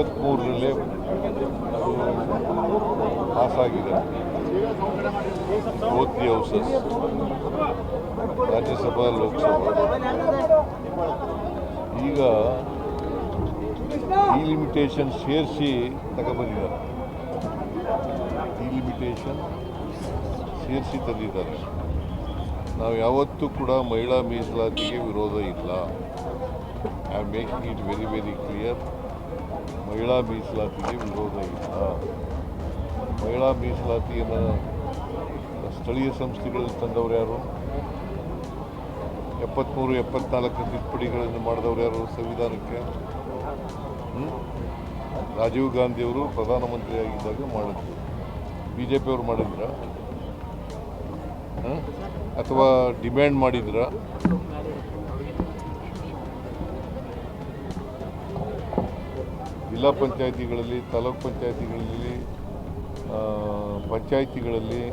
23ರಲ್ಲೇ ಅದು ಪಾಸಾಗಿದೆ. Both the houses, Rajya Sabha Lok Sabha. ಈಗ ಡಿಲಿಮಿಟೇಷನ್ ಸೇರಿಸಿ ತಗೊಬಂದಿದ್ದಾರೆ. ಡಿಲಿಮಿಟೇಷನ್ ಸೇರಿಸಿ ತಂದಿದ್ದಾರೆ. ನಾವು ಯಾವತ್ತೂ ಕೂಡ ಮಹಿಳಾ ಮೀಸಲಾತಿಗೆ ವಿರೋಧ ಇಲ್ಲ. I am making it very very clear. ಮಹಿಳಾ ಮೀಸಲಾತಿಗೆ ವಿರೋಧ ಇಲ್ಲ. ಮಹಿಳಾ ಮೀಸಲಾತಿಯನ್ನು ಸ್ಥಳೀಯ ಸಂಸ್ಥೆಗಳಲ್ಲಿ ತಂದವರು ಯಾರು? 73-74 ತಿದ್ದುಪಡಿಗಳನ್ನು ಮಾಡಿದವರು ಯಾರು ಸಂವಿಧಾನಕ್ಕೆ? ರಾಜೀವ್ ಗಾಂಧಿಯವರು ಪ್ರಧಾನಮಂತ್ರಿಯಾಗಿದ್ದಾಗ ಮಾಡಿದ್ರು. BJP ಅವರು ಮಾಡಿದ್ರ ಅಥವಾ ಡಿಮ್ಯಾಂಡ್ ಮಾಡಿದ್ರ? ಜಿಲ್ಲಾ ಪಂಚಾಯಿತಿಗಳಲ್ಲಿ, ತಾಲೂಕು ಪಂಚಾಯಿತಿಗಳಲ್ಲಿ, ಪಂಚಾಯಿತಿಗಳಲ್ಲಿ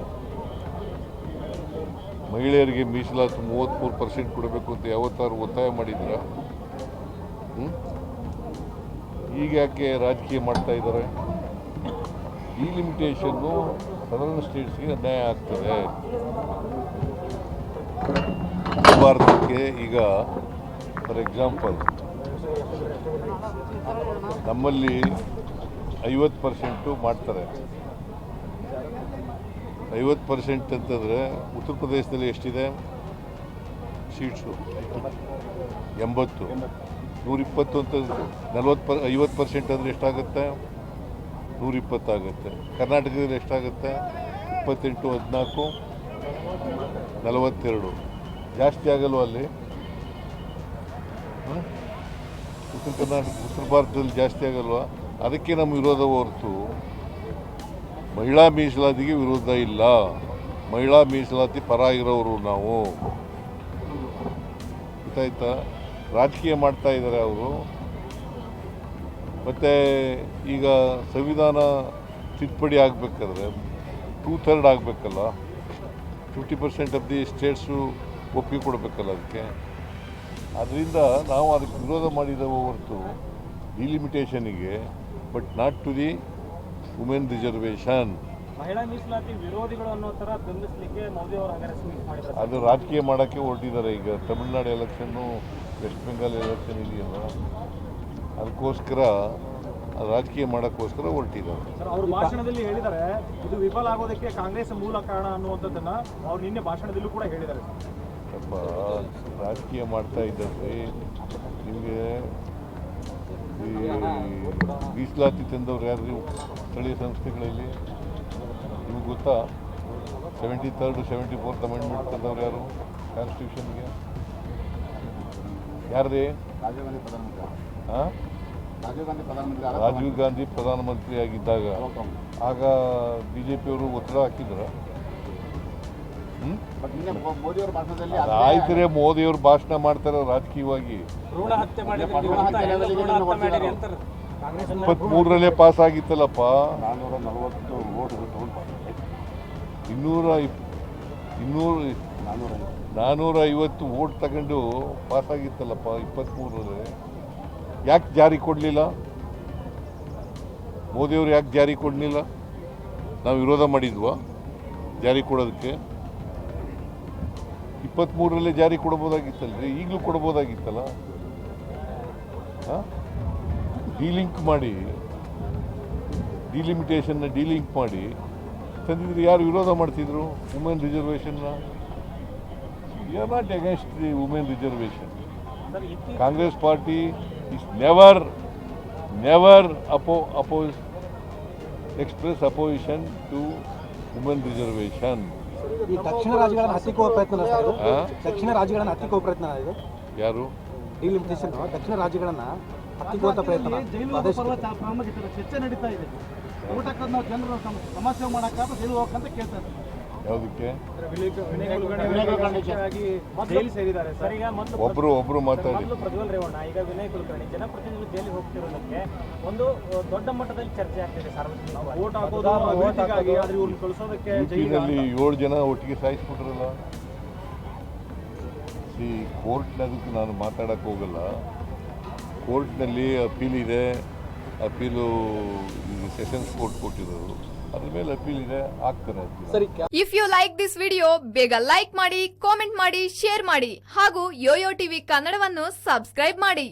ಮಹಿಳೆಯರಿಗೆ ಮೀಸಲಾತಿ 33% ಕೊಡಬೇಕು ಅಂತ ಯಾವತ್ತಾರು ಒತ್ತಾಯ ಮಾಡಿದ್ರ? ಈಗ ಯಾಕೆ ರಾಜಕೀಯ ಮಾಡ್ತಾ ಇದ್ದಾರೆ? ಈ ಲಿಮಿಟೇಷನ್ನು ಸದರ್ನ್ ಸ್ಟೇಟ್ಸ್ಗೆ ಅನ್ಯಾಯ ಆಗ್ತದೆ. ಭಾರತಕ್ಕೆ ಈಗ ಫಾರ್ ಎಕ್ಸಾಂಪಲ್ ನಮ್ಮಲ್ಲಿ 50% ಮಾಡ್ತಾರೆ. 50% ಅಂತಂದರೆ ಉತ್ತರ ಪ್ರದೇಶದಲ್ಲಿ ಎಷ್ಟಿದೆ ಸೀಟ್ಸು? 80. 120 ಅಂತಂದ್ರೆ 50% ಅಂದರೆ ಎಷ್ಟಾಗುತ್ತೆ? 120 ಆಗುತ್ತೆ. ಕರ್ನಾಟಕದಲ್ಲಿ ಎಷ್ಟಾಗುತ್ತೆ? 28, 14, 42. ಜಾಸ್ತಿ ಆಗಲ್ವ ಅಲ್ಲಿ? ಉತ್ತರ ಭಾರತದಲ್ಲಿ ಜಾಸ್ತಿ ಆಗಲ್ವ? ಅದಕ್ಕೆ ನಮ್ಮ ವಿರೋಧ ಹೊರತು ಮಹಿಳಾ ಮೀಸಲಾತಿಗೆ ವಿರೋಧ ಇಲ್ಲ. ಮಹಿಳಾ ಮೀಸಲಾತಿ ಪರ ಇರೋರು ನಾವು. ಗೊತ್ತಾಯ್ತಾ? ರಾಜಕೀಯ ಮಾಡ್ತಾ ಇದ್ದಾರೆ ಅವರು. ಮತ್ತು ಈಗ ಸಂವಿಧಾನ ತಿದ್ದುಪಡಿ ಆಗಬೇಕಾದ್ರೆ 2/3 ಆಗಬೇಕಲ್ಲ, 50% ಆಫ್ ದಿ ಸ್ಟೇಟ್ಸು ಒಪ್ಪಿಗೆ ಕೊಡಬೇಕಲ್ಲ ಅದಕ್ಕೆ. ಅದರಿಂದ ನಾವು ಅದಕ್ಕೆ ವಿರೋಧ ಮಾಡಿದ್ದೇವೆ ಹೊರತು ಡಿಲಿಮಿಟೇಷನಿಗೆ, but not to the women reservation. ಮಹಿಳಾ ಮೀಸಲಾತಿ ವಿರೋಧಿಗಳು ಅನ್ನೋ ಥರ ಬೆಂಬಲಿಸಲಿಕ್ಕೆ ಮೋದಿ ಅವರು ಮಾಡಿದ್ದಾರೆ. ಅದು ರಾಜಕೀಯ ಮಾಡೋಕ್ಕೆ ಹೊರಟಿದ್ದಾರೆ. ಈಗ Tamil Nadu election, west Bengal election ಇದೆಯಲ್ಲ, ಅದಕ್ಕೋಸ್ಕರ ರಾಜಕೀಯ ಮಾಡೋಕ್ಕೋಸ್ಕರ ಹೊರಟಿದ್ದಾರೆ. ಸರ್, ಅವರು ಭಾಷಣದಲ್ಲಿ ಹೇಳಿದ್ದಾರೆ ಇದು ವಿಫಲ ಆಗೋದಕ್ಕೆ ಕಾಂಗ್ರೆಸ್ ಮೂಲ ಕಾರಣ ಅನ್ನುವಂಥದ್ದನ್ನು ಅವ್ರು ನಿನ್ನೆ ಭಾಷಣದಲ್ಲೂ ಕೂಡ ಹೇಳಿದ್ದಾರೆ. ಸ್ವಲ್ಪ ರಾಜಕೀಯ ಮಾಡ್ತಾ ಇದ್ದಾರೆ. ನಿಮಗೆ ಈ ಮೀಸಲಾತಿ ತಂದವ್ರು ಯಾರು ಸ್ಥಳೀಯ ಸಂಸ್ಥೆಗಳಲ್ಲಿ? ನಿಮ್ಗೆ ಗೊತ್ತಾ? 73rd 74th ಅಮೆಂಡ್ಮೆಂಟ್ ತಂದವ್ರು ಯಾರು ಕಾನ್ಸ್ಟಿಟ್ಯೂಷನ್ಗೆ? ಯಾರ್ರೀ? ಹಾಂ, ರಾಜೀವ್ ಗಾಂಧಿ ಪ್ರಧಾನಮಂತ್ರಿ ಆಗಿದ್ದಾಗ ಆಗ BJP ಅವರು ಒತ್ತಡ ಹಾಕಿದ್ರ? ಆಯ್ತರೆ ಮೋದಿಯವರು ಭಾಷಣ ಮಾಡ್ತಾರೆ ರಾಜಕೀಯವಾಗಿ. 23ರಲ್ಲೇ ಪಾಸ್ ಆಗಿತ್ತಲ್ಲಪ್ಪ. 450 ವೋಟ್ ತಗೊಂಡು ಪಾಸ್ ಆಗಿತ್ತಲ್ಲಪ್ಪ 23ರಲ್ಲೇ. ಯಾಕೆ ಜಾರಿ ಕೊಡಲಿಲ್ಲ? ಮೋದಿಯವರು ಯಾಕೆ ಜಾರಿ ಕೊಡಲಿಲ್ಲ? ನಾವು ವಿರೋಧ ಮಾಡಿದ್ವಾ ಜಾರಿ ಕೊಡೋದಕ್ಕೆ? 23ರಲ್ಲೇ ಜಾರಿ ಕೊಡ್ಬೋದಾಗಿತ್ತಲ್ರಿ, ಈಗಲೂ ಕೊಡ್ಬೋದಾಗಿತ್ತಲ್ಲ. ಡಿಲಿಂಕ್ ಮಾಡಿ, ಡಿಲಿಮಿಟೇಷನ್ನ ಡಿಲಿಂಕ್ ಮಾಡಿ ತಂದಿದ್ರು. ಯಾರು ವಿರೋಧ ಮಾಡ್ತಿದ್ರು ವುಮೆನ್ ರಿಸರ್ವೇಷನ್ನ? You are not against the women reservation. Congress party is never express opposition to women reservation. ಈ ದಕ್ಷಿಣ ರಾಜ್ಯಗಳನ್ನು ಹತ್ತಿಕ್ಕುವ ಪ್ರಯತ್ನ ದಕ್ಷಿಣ ರಾಜ್ಯಗಳನ್ನು ಹತ್ತಿಕ್ಕುವ ಪ್ರಯತ್ನ ಇದು ಯಾರು? ಡಿಲಿಮಿಟೇಷನ್ ದಕ್ಷಿಣ ರಾಜ್ಯಗಳನ್ನು ಹತ್ತಿಕ್ಕುವಂಥ ಪ್ರಯತ್ನ ಚರ್ಚೆ ನಡೀತಾ ಇದೆ. ಊಟಕ್ಕೆ ನಾವು ಜನರ ಸಮಸ್ಯೆ ಮಾಡೋಕ್ಕಾಗ ಜೈಲು ಹೋಗಂತ ಕೇಳ್ತಾರೆ. ಯಾವುದಕ್ಕೆ? ಜೈಲು ಸೇರಿದ್ದಾರೆ ಸರ್. ಈಗ ಒಬ್ರು ಮಾತಾಡಿ. ಪ್ರಜ್ವಲ್ ರೇವಣ್ಣ, ಈಗ ವಿನಯ್ ಕುಲಕರ್ಣಿ ಜನಪ್ರತಿನಿಧಿಗಳು ಜೈಲಿಗೆ ಹೋಗ್ತಿರೋದಕ್ಕೆ ಒಂದು ದೊಡ್ಡ ಮಟ್ಟದಲ್ಲಿ ಚರ್ಚೆ ಆಗ್ತಿದೆ. ಸಾರ್ವಜನಿಕ ವೋಟ್ ಹಾಕೋದು ಅಭಿವೃದ್ಧಿಗಾಗಿ, ಆದ್ರೆ ಇವ್ರನ್ನ ಕಳಿಸೋದಕ್ಕೆ ಜೈಲಿನಲ್ಲಿ 7 ಜನ ಒಟ್ಟಿಗೆ ಸಾಯಿಸ್ಬಿಟ್ರಲ್ಲ. ಕೋರ್ಟ್ನ ಅದಕ್ಕೆ ನಾನು ಮಾತಾಡಕ್ಕೆ ಹೋಗಲ್ಲ. ಕೋರ್ಟ್ನಲ್ಲಿ ಅಪೀಲ್ ಇದೆ, ಅಪೀಲು ಸೆಷನ್ಸ್ ಕೋರ್ಟ್ ಕೊಟ್ಟಿರೋದು, ಅದ್ರ ಮೇಲೆ ಅಪೀಲ್ ಇದೆ, ಆಗ್ತಾರೆ appeal. ಸರಿ, if you like this video ಬೇಗ ಲೈಕ್ ಮಾಡಿ, ಕಾಮೆಂಟ್ ಮಾಡಿ, ಶೇರ್ ಮಾಡಿ ಹಾಗೂ ಯೋಯೋ ಟಿವಿ ಕನ್ನಡವನ್ನು ಸಬ್ಸ್ಕ್ರೈಬ್ ಮಾಡಿ.